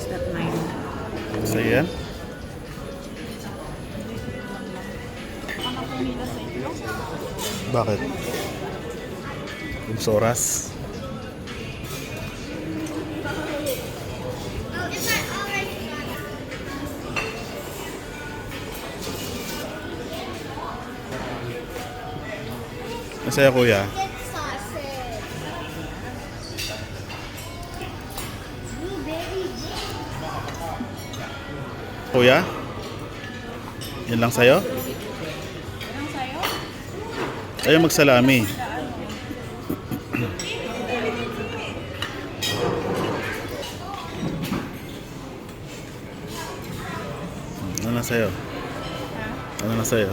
Step 9. So yan. Ano pumila sa inyo? Bakit? Yung soras. Masaya kuya. Kuya? Yan lang sa'yo? Anong sa'yo? Ayaw magsalami. Ano na sa'yo? Ano na sa'yo?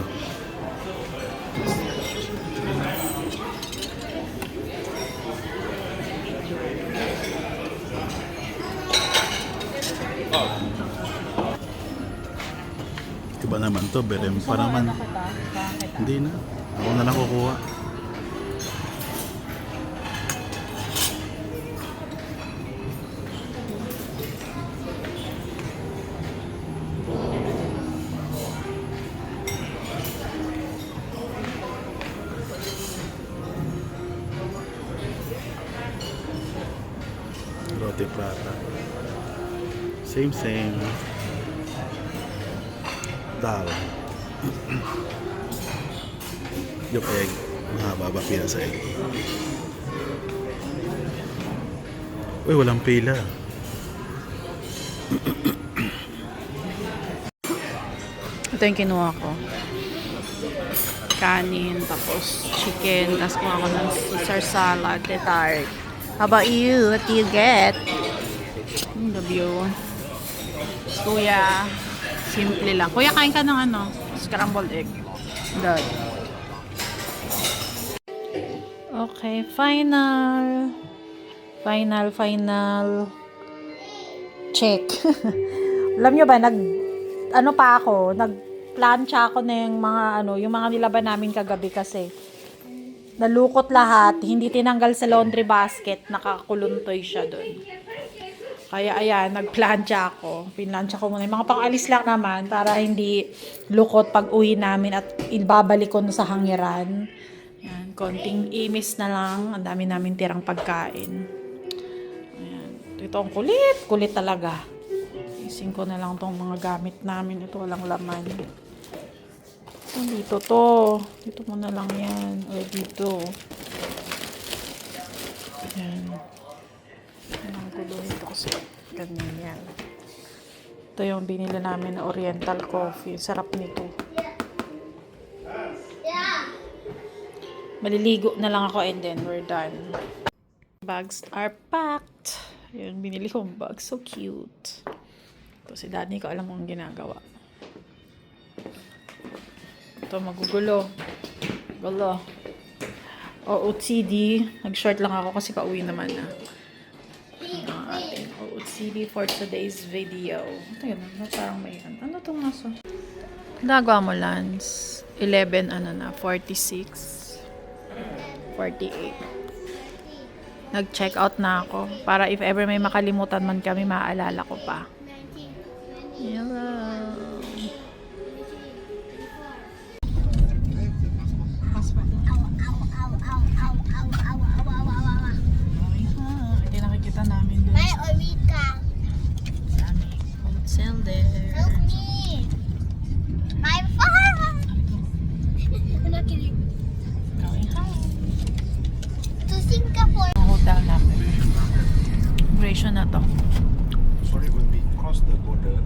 Iba naman to, berem pa naman. Bakit? Hindi na. Ako na lang kukuha. Roti prata. Same. Dal. Yung egg. Mahaba ba pila sa egg? Uy, walang pila. Ito yung kinuha ko. Kanin, tapos chicken, tapos kuha ko ng Caesar salad, tart. How about you? What do you get? The view. Kuya, simple lang. Kuya, kain ka ng ano? Scrambled egg. Dad. Okay, final. Check. Alam nyo ba, ano pa ako, nagplancha ako ng mga yung mga nilaban namin kagabi kasi nalukot lahat, hindi tinanggal sa laundry basket, nakakuluntoy siya doon. Kaya ayan, nagplancha ako. Pinlancha ko muna. Yung mga pang-alis lang naman para hindi lukot pag uwi namin at ibabalik ko na sa hangiran. Ayan, konting imis na lang. Ang dami namin tirang pagkain. Ayan. Ito ang kulit. Kulit talaga. Ising ko na lang tong mga gamit namin. Ito walang laman. Dito to. Dito mo na lang yan. O dito. Ayan. Ang gulo ito kasi kanina. Ito yung binili namin na Oriental Coffee. Sarap nito. Maliligo na lang ako and then we're done. Bags are packed. Yun, binili kong bag. So cute. Ito si Daddy ko alam mo ang ginagawa. Ito magugulo. Gulo. OOTD. Nag-short lang ako kasi pauwi naman na. Ang ating OOTD for today's video. Ito yun. Parang may ano itong naso? Nagawa mo, Lance. 11, 46. 48. Nag-check out na ako. Para if ever may makalimutan man kami, maaalala ko pa. Hello. Ito yung nakikita namin doon. My Orika. Daming wholesale there. Help me. My farm. I'm not kidding. Going home. To Singapore. Ang hotel namin. Duration na to. Sorry, when we cross the border,